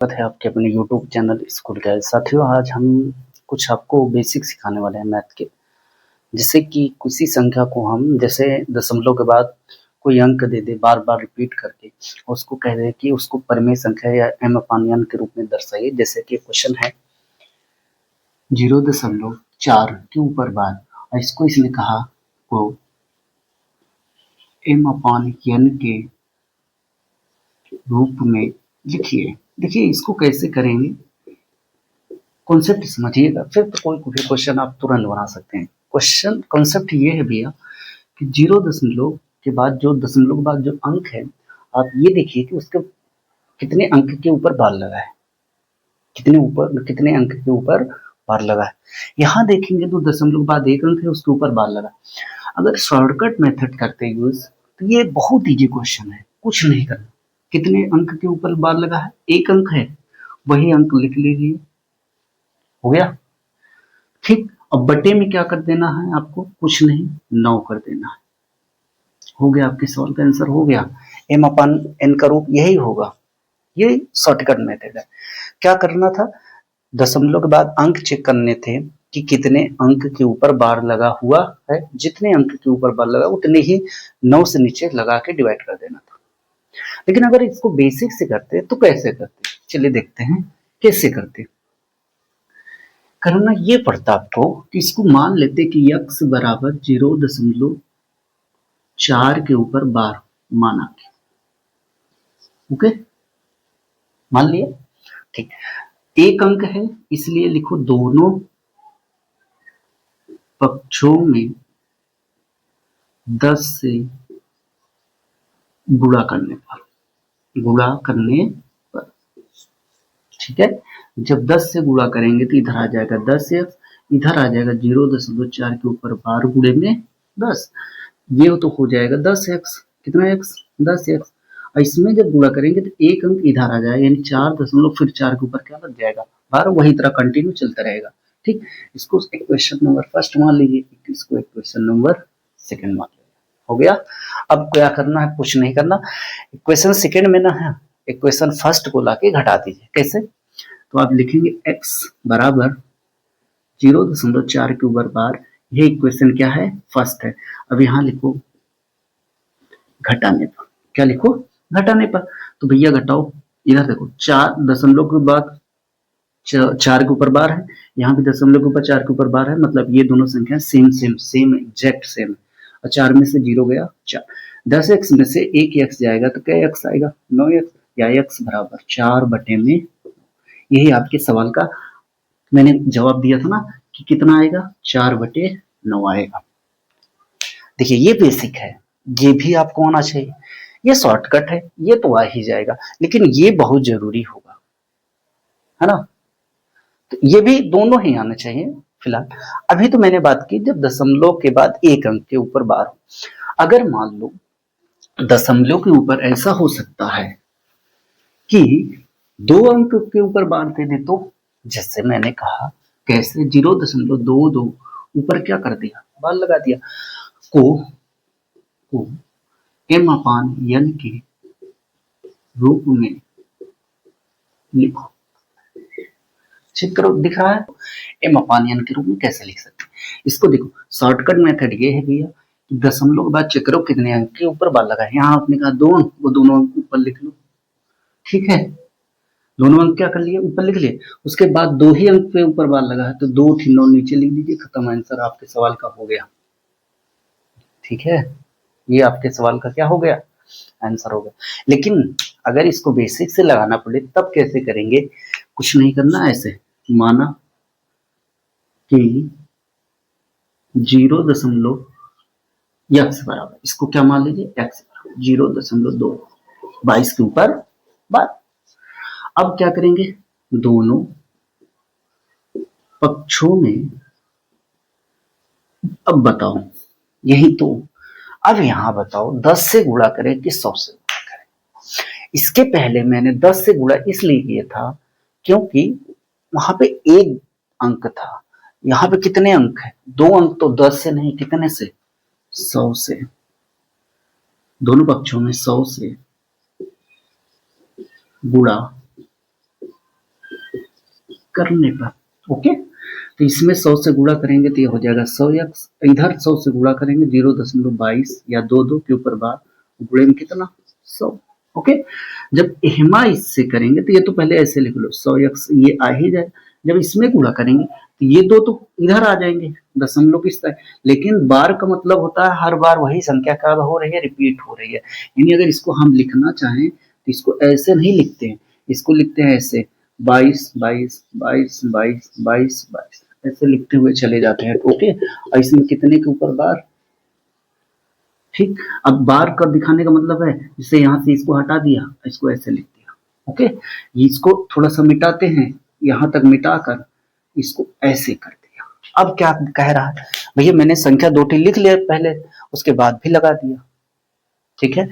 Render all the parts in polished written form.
स्वागत है आपके अपने YouTube चैनल स्कूल गाइड। साथियों, आज हम कुछ आपको बेसिक सिखाने वाले हैं मैथ के, जिससे कि किसी संख्या को हम जैसे दशमलव के बाद कोई अंक दे दे बार बार रिपीट करके, उसको कह दे कि उसको परिमेय संख्या या m/n के रूप में दर्शाइए। जैसे कि क्वेश्चन है 0.4 के ऊपर बार, और इसको इसने कहा को m/n के रूप में लिखिए। देखिए इसको कैसे करेंगे, कॉन्सेप्ट समझिएगा, फिर तो कोई भी क्वेश्चन आप तुरंत बना सकते हैं। क्वेश्चन कॉन्सेप्ट ये है भैया कि 0 के बाद जो दशमलव के बाद जो अंक है, आप ये देखिए कि उसके कितने अंक के ऊपर बार लगा है, कितने अंक के ऊपर बार लगा है। यहाँ देखेंगे तो दशमलव के बाद एक अंक है, उसके ऊपर बार लगा। अगर शॉर्टकट मेथड करते यूज तो ये बहुत इजी क्वेश्चन है, कुछ नहीं करना। कितने अंक के ऊपर बार लगा है, एक अंक है, वही अंक लिख लीजिए, हो गया। ठीक, अब बटे में क्या कर देना है आपको, कुछ नहीं, 9 कर देना है, हो गया। आपके सवाल का आंसर हो गया। m/n का रूप यही होगा, ये शॉर्टकट मेथड है। क्या करना था, दशमलव के बाद अंक चेक करने थे कि कितने अंक के ऊपर बार लगा हुआ है। जितने अंक के ऊपर बार लगा उतने ही 9 से नीचे लगा के डिवाइड कर देना था। लेकिन अगर इसको बेसिक से करते तो कैसे करते, चलिए देखते हैं कैसे करते। करना ये पड़ता आपको कि इसको मान लेते कि x बराबर 0.4 के ऊपर बार माना के, ओके, मान लिया। ठीक, एक अंक है इसलिए लिखो दोनों पक्षों में 10 से गुणा करने पर, ठीक है। जब 10 से गुणा करेंगे तो इधर आ जाएगा 10x, इधर आ जाएगा 0.4 के ऊपर बार गुणे में 10, ये तो हो जाएगा 10x। कितना x, 10x। और इसमें जब गुणा करेंगे तो एक अंक इधर आ जाएगा, यानी 4 दशमलव फिर 4 के ऊपर क्या लग जाएगा, बार, वही तरह कंटिन्यू चलता रहेगा। ठीक, इसको इक्वेशन नंबर फर्स्ट मान लीजिए, इसको इक्वेशन नंबर सेकंड मान लीजिए, हो गया। अब क्या करना है, कुछ नहीं करना, इक्वेशन सेकंड में ना है, इक्वेशन फर्स्ट को लाके घटा दीजिए। कैसे, तो आप लिखेंगे x बराबर 0.4 के ऊपर बार, ये इक्वेशन क्या है, फर्स्ट है। अब यहाँ लिखो घटाने पर, क्या लिखो, घटाने पर। तो भैया घटाओ, इधर देखो 4 दशमलव के बाद 4 के ऊपर बार है, यहाँ भी दशमलव के ऊपर 4 के ऊपर बार है, मतलब ये दोनों संख्या सेम एग्जैक्ट सेम है। और 4 में से 0 गया 4, 10x में से एक x जाएगा तो क्या x आएगा, 9x, या x बराबर 4 बटे में, यही आपके सवाल का मैंने जवाब दिया था ना कि कितना आएगा, 4 बटे 9 आएगा। देखिए ये बेसिक है, ये भी आपको आना चाहिए। ये शॉर्टकट है, ये तो आ ही जाएगा, लेकिन ये बहुत जरूरी होगा, है ना। तो ये भी दोनों ही आने चाहिए। फिलहाल अभी तो मैंने बात की जब दशमलव के बाद एक अंक के ऊपर बार हो। अगर मान लो दशमलव के ऊपर ऐसा हो सकता है कि 2 अंक के ऊपर बार दे दे, तो जैसे मैंने कहा कैसे, 0.22 ऊपर क्या कर दिया, बार लगा दिया, को m/n के रूप में लिखो। चेक करो, दिख रहा है, m/n के रूप में कैसे लिख सकते हैं इसको। देखो शॉर्टकट मेथड ये है भैया, दशमलव के बाद चेक करो कितने अंक के ऊपर बार लगा है। यहाँ आपने कहा 2 अंक, वो दोनों अंक ऊपर लिख लो, ठीक है, दोनों अंक क्या कर लिए, ऊपर लिख लिए। उसके बाद 2 ही अंक पे ऊपर बार लगा है तो 2 थी 9 नीचे लिख दीजिए, खत्म, आंसर आपके सवाल का हो गया। ठीक है, ये आपके सवाल का क्या हो गया, आंसर हो गया। लेकिन अगर इसको बेसिक से लगाना पड़े तब कैसे करेंगे, कुछ नहीं करना, ऐसे माना कि 0.x बराबर, इसको क्या मान लीजिए, x बराबर 0.2, 22 के ऊपर बार। अब क्या करेंगे, दोनों पक्षों में, अब बताओ, यही तो, अब यहां बताओ 10 से गुणा करें कि 100 से गुणा करें। इसके पहले मैंने 10 से गुणा इसलिए किया था क्योंकि वहां पे एक अंक था, यहाँ पे कितने अंक है, 2 अंक, तो 10 से नहीं, कितने से, 100 से। दोनों पक्षों में 100 से गुणा करने पर। ओके, तो इसमें 100 से गुणा करेंगे तो ये हो जाएगा 100x, इधर 100 से गुणा करेंगे 0.22 या 2 के ऊपर बार गुणे में कितना 100। ओके, जब इहमा इससे करेंगे तो ये तो पहले ऐसे लिख लो 100x, ये आ ही जाए। जब इसमें गुणा करेंगे तो ये दो तो इधर आ जाएंगे दशमलव किस तरह, लेकिन बार का मतलब होता है हर बार वही संख्या क्या हो रही है, रिपीट हो रही है। यानी अगर इसको हम लिखना चाहें तो इसको ऐसे नहीं लिखते हैं, इसको लिखते हैं ऐसे 22 22 22 22 22 22 ऐसे लिखते हुए चले जाते हैं। ओके, और इसमें कितने के ऊपर बार, ठीक। अब बार का दिखाने का मतलब है जैसे यहाँ से इसको हटा दिया, इसको ऐसे लिख दिया। ओके, इसको थोड़ा सा मिटाते हैं, यहाँ तक मिटाकर इसको ऐसे कर दिया। अब क्या कह रहा है भैया, मैंने संख्या 2 लिख लिया पहले, उसके बाद भी लगा दिया, ठीक है।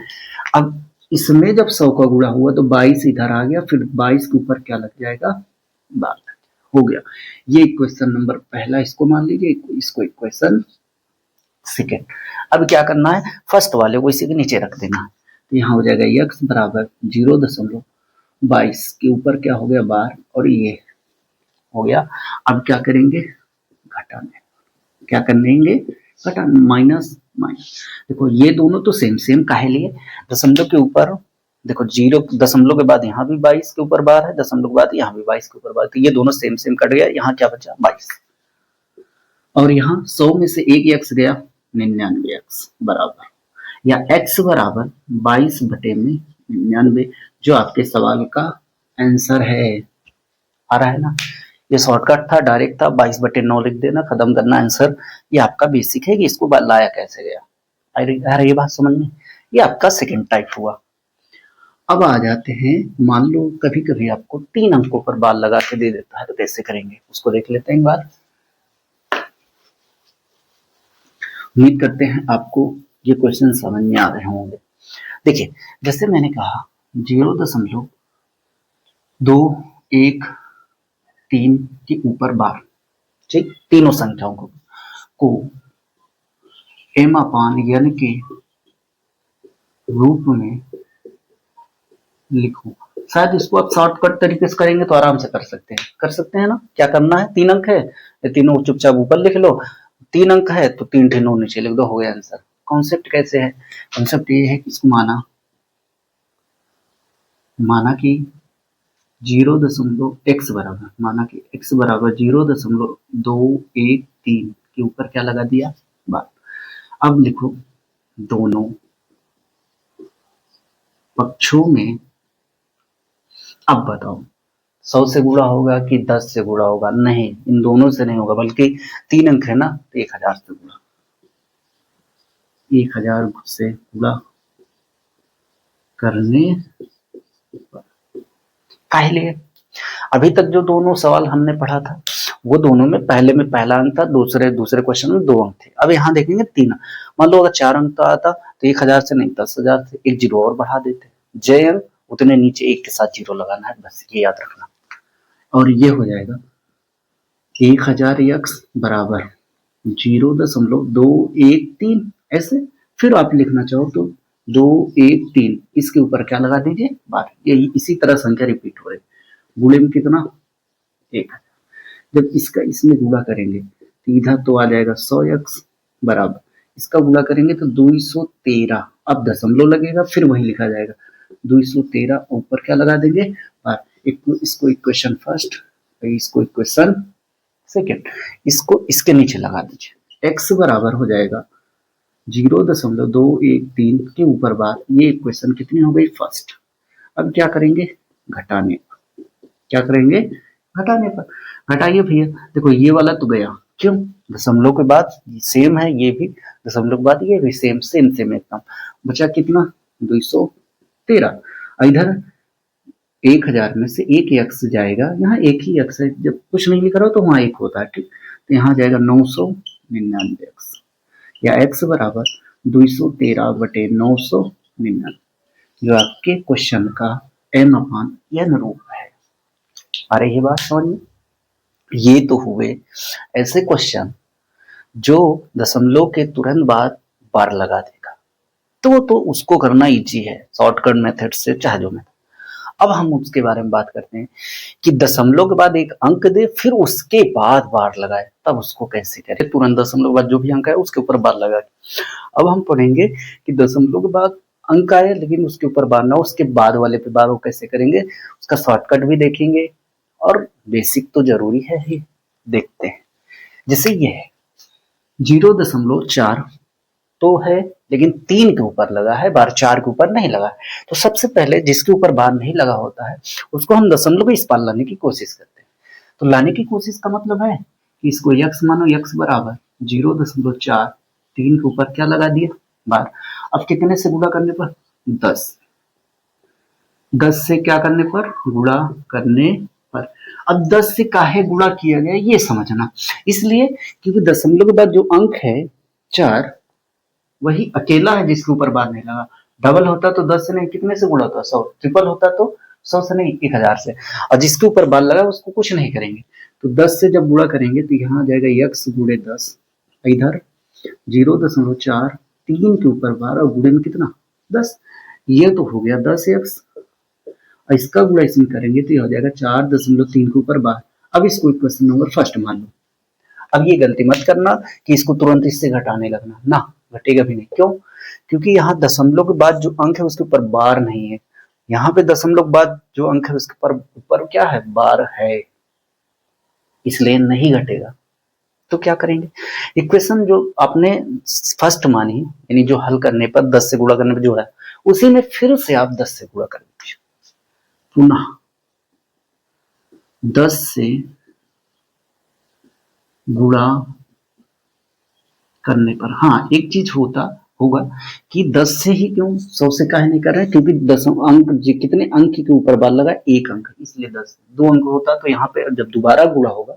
अब इसमें जब 100 का गुणा हुआ तो 22 इधर आ गया, फिर 22 के ऊपर क्या लग जाएगा 12, हो गया। ये इक्वेशन नंबर पहला इसको मान लीजिए, इसको इक्वेशन सेकेंड। अब क्या करना है, फर्स्ट वाले को इसी के नीचे रख देना है, तो यहाँ हो जाएगा x बराबर 0.22 के ऊपर क्या हो गया 12 और ये हो गया। अब क्या करेंगे, घटाने, क्या करेंगे घटाने, माइनस माइनस। देखो ये दोनों तो सेम सेम काहे लिए, दशमलव के ऊपर देखो 0 दशमलव के बाद यहाँ भी 22 के ऊपर बार है, दशमलव के बाद यहाँ भी 22 के ऊपर बार, तो ये दोनों सेम सेम कट गया, यहाँ क्या बचा 22, और यहाँ 100 में से एक x गया 99x बराबर, या x बराबर 22 बटे में 99, जो आपके सवाल का आंसर है। आ रहा है ना, ये शॉर्टकट था, डायरेक्ट था, 22 बटे 9 लिख देना, खत्म करना आंसर। ये आपका बेसिक है कि इसको लाया कैसे गया, अरे ये बात समझ में, ये आपका सेकंड टाइप हुआ। अब आ जाते हैं, मान लो कभी कभी आपको 3 अंकों पर बार लगा के दे देता है तो कैसे करेंगे उसको देख लेते हैं एक बार। उम्मीद करते हैं आपको ये क्वेश्चन समझ में आ रहे होंगे। देखिए जैसे मैंने कहा 0.213 के ऊपर बार, ठीक, तीनों संख्याओं को m/n के रूप में लिखूं। शायद इसको आप शॉर्टकट तरीके से करेंगे तो आराम से कर सकते हैं ना। क्या करना है, 3 अंक है, ये तीनों चुपचाप ऊपर लिख लो, 3 अंक है तो 3 थे नीचे लिख दो, हो गया आंसर। कॉन्सेप्ट कैसे है, कॉन्सेप्ट ये है कि इसको माना कि 0.x बराबर, माना कि x बराबर 0.213 के ऊपर क्या लगा दिया बार। अब लिखो दोनों पक्षों में, अब बताओ 100 से गुणा होगा कि 10 से गुणा होगा, नहीं, इन दोनों से नहीं होगा, बल्कि 3 अंक है ना, तो 1000 से गुणा, 1000 से गुणा करने काहे लिए, अभी तक जो दोनों सवाल हमने पढ़ा था वो दोनों में पहले में पहला अंक था, दूसरे क्वेश्चन में 2 अंक थे। अब यहाँ देखेंगे 3, मान लो अगर 4 अंक का आता तो 1000 से नहीं 10,000 से एक जीरो और बढ़ा देते, जय अंक उतने नीचे एक के साथ जीरो लगाना है, बस ये याद रखना। और ये हो जाएगा 1000x बराबर 0.213 ऐसे, फिर आप लिखना चाहो तो 213, इसके ऊपर क्या लगा दीजिए बार, यही इसी तरह संख्या रिपीट हो रही, गुणे में कितना 1000। जब इसका इसमें गुणा करेंगे तो इधर तो आ जाएगा 100x बराबर, इसका गुणा करेंगे तो 213, अब दशमलव लगेगा फिर वही लिखा जाएगा 213, ऊपर क्या लगा देंगे बार। इसको इक्वेशन फर्स्ट, इसको इक्वेशन सेकेंड, इसको इसके नीचे लगा दीजिए, x बराबर हो जाएगा 0.213 के ऊपर बार, ये इक्वेशन कितनी हो गई फर्स्ट। अब क्या करेंगे, घटाने पर, क्या करेंगे घटाने पर, घटाइए भैया, देखो ये वाला तो गया, क्यों, दशमलव के बाद सेम है, ये भी दशमलव के बाद ये भी सेम एकदम, बचा कितना 213, इधर 1000 में से एक x जाएगा, यहाँ एक ही x है, जब कुछ नहीं लिख रहा हो तो वहां एक होता है, ठीक, तो यहाँ जाएगा 999x, या x बराबर 213 बटे 999, जो आपके क्वेश्चन का m/n रूप है। अरे ये बात समझ में, ये तो हुए ऐसे क्वेश्चन जो दशमलव के तुरंत बाद बार लगा देगा, तो उसको करना इजी है शॉर्टकट मेथड से, चाहे जो मेथड। अब हम उसके बारे में बात करते हैं कि दशमलव के बाद एक अंक दे फिर उसके बाद बार लगाए, तब उसको कैसे करें। तुरंत दशमलव के बाद जो भी अंक है उसके ऊपर बार लगाए। अब हम पढ़ेंगे कि दशमलव के बाद अंक आए लेकिन उसके ऊपर बार ना, उसके बाद वाले पे बार, वो कैसे करेंगे उसका शॉर्टकट भी देखेंगे और बेसिक तो जरूरी है ही, देखते हैं। जैसे ये है 0.4 तो है लेकिन 3 के ऊपर लगा है बार, 4 के ऊपर नहीं लगा। तो सबसे पहले जिसके ऊपर बार नहीं लगा होता है उसको हम दशमलव के इस पार लाने की कोशिश करते हैं। तो लाने की कोशिश का मतलब है कि इसको x मानो, x बराबर 0.4, 3 के ऊपर क्या लगा दिया बार। अब कितने से गुणा करने पर 10, 10 से क्या करने पर गुणा करने पर। अब 10 से काहे गुणा किया गया ये समझना, इसलिए क्योंकि दशमलव के बाद जो अंक है 4 वही अकेला है जिसके ऊपर बार नहीं लगा। डबल होता तो 10 से नहीं कितने से गुणा होता 100, ट्रिपल होता तो 100 से नहीं 1000 से, और जिसके ऊपर बार लगा उसको कुछ नहीं करेंगे। तो 10 से जब गुणा करेंगे तो यहाँ आ जाएगा x गुणे 10, इधर 0.4, 3 के ऊपर बार और गुणे में कितना 10, ये तो हो गया 10x। इसका गुणा इसमें करेंगे तो ये हो जाएगा 4.3 के ऊपर बार। अब इसको क्वेश्चन नंबर फर्स्ट मान लो। अब ये गलती मत करना कि इसको तुरंत इससे घटाने लगना, ना घटेगा भी नहीं। क्यों? क्योंकि यहाँ दशमलव के बाद जो अंक है उसके ऊपर बार नहीं है, यहाँ पे दशमलव के बाद जो अंक है उसके ऊपर क्या है बार है, इसलिए नहीं घटेगा। तो क्या करेंगे, इक्वेशन जो आपने फर्स्ट मानी यानी जो हल करने पर 10 से गुणा करने पर जो है उसी में फिर से आप 10 से गुणा कर लीजिए, पुनः 10 से गुणा करने पर। हाँ एक चीज होगा कि 10 से ही क्यों 100 से काहे नहीं कर रहे हैं, क्योंकि 10 अंक कितने अंक के ऊपर बार लगा एक अंक, इसलिए 10। 2 अंक होता तो यहाँ पे जब दोबारा गुणा होगा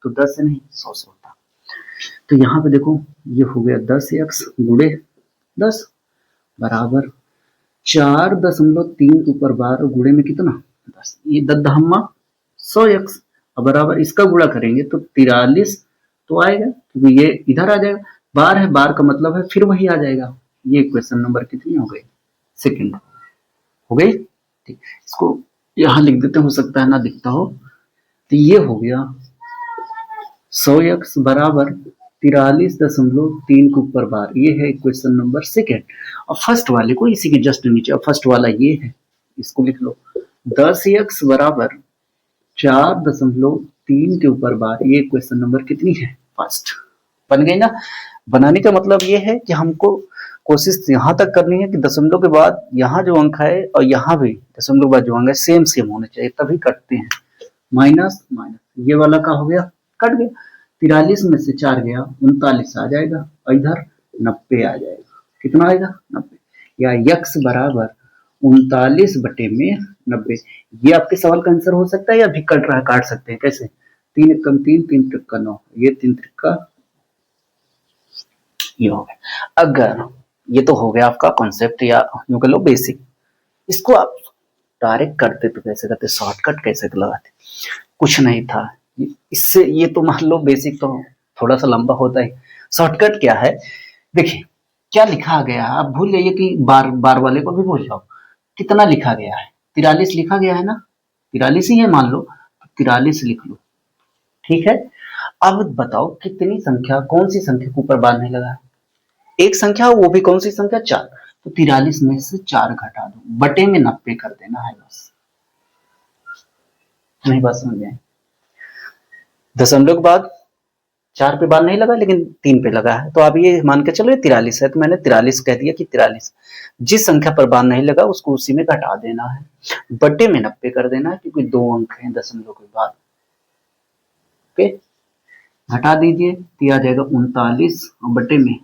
तो 10 से नहीं 100 से होता। तो यहाँ पे देखो ये हो गया 10x गुणे 10 बराबर 4.3 के ऊपर बार और गुणे में कितना 10, ये 10 100x। अब बराबर इसका गुणा करेंगे तो 43 तो आएगा, क्योंकि ये इधर आ जाएगा, बार है बार का मतलब है फिर वही आ जाएगा। ये क्वेश्चन नंबर कितनी हो गई, सेकंड हो गई। ठीक, इसको यहां लिख देते, हो सकता है ना दिखता हो। तो ये हो गया 100x बराबर 43.3 के ऊपर बार, ये है क्वेश्चन नंबर सेकंड। और फर्स्ट वाले को इसी के जस्ट नीचे, और फर्स्ट वाला ये है, इसको लिख लो 10x बराबर 4.3 के ऊपर बार, ये क्वेश्चन नंबर कितनी है फर्स्ट। बन गई ना। बनाने का मतलब ये है कि हमको कोशिश यहां तक करनी है कि दशमलव के बाद यहाँ जो अंक है और यहाँ भी दशमलव के बाद जो अंक है सेम सेम होने चाहिए, तभी कटते हैं। माइनस माइनस ये वाला का हो गया, कट गया। 43 में से 4 गया 39 आ जाएगा, और इधर 90 आ जाएगा। कितना आएगा 90, या x बराबर 39/90। ये आपके सवाल का आंसर हो सकता है, या भी कट रहा है काट सकते हैं। कैसे 3 एकम 3, 3 त्रिक्का 9, ये 3 त्रिक्का ये हो गया। अगर ये तो हो गया आपका कॉन्सेप्ट या यूं कह लो बेसिक, इसको आप डायरेक्ट करते तो कैसे करते, शॉर्टकट कैसे लगाते, कुछ नहीं था इससे। ये तो मान लो बेसिक तो थोड़ा सा लंबा होता है, शॉर्टकट क्या है देखिए क्या लिखा गया। आप भूल जाइए कि बार बार वाले को भी भूल जाओ, कितना लिखा गया है 43 लिखा गया है ना, 43 ही है मान लो, 43 लिख लो, ठीक है। अब बताओ कितनी संख्या, कौन सी संख्या के ऊपर बार नहीं लगा है, एक संख्या, वो भी कौन सी संख्या 4। तो 43 में से 4 घटा दो, बटे में 90 कर देना है बस। नहीं बात समझ में आई? दशमलव के बाद 4 पे बार नहीं लगा लेकिन 3 पे लगा है, तो आप ये मान के चलो 43 है, तो मैंने 43 कह दिया कि 43 जिस संख्या पर बार नहीं लगा उसको उसी में घटा देना है, बटे में 90 कर देना है, क्योंकि 2 अंक हैं दशमलव के बाद। ओके घटा दीजिए तो आ जाएगा 39 बटे में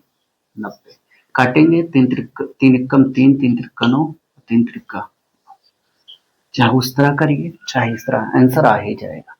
90, काटेंगे 3 एकम 3, 3 त्रिक्का 9, 3 त्रिक्का, चाहे उस तरह करिए चाहे इस तरह, आंसर आ ही जाएगा।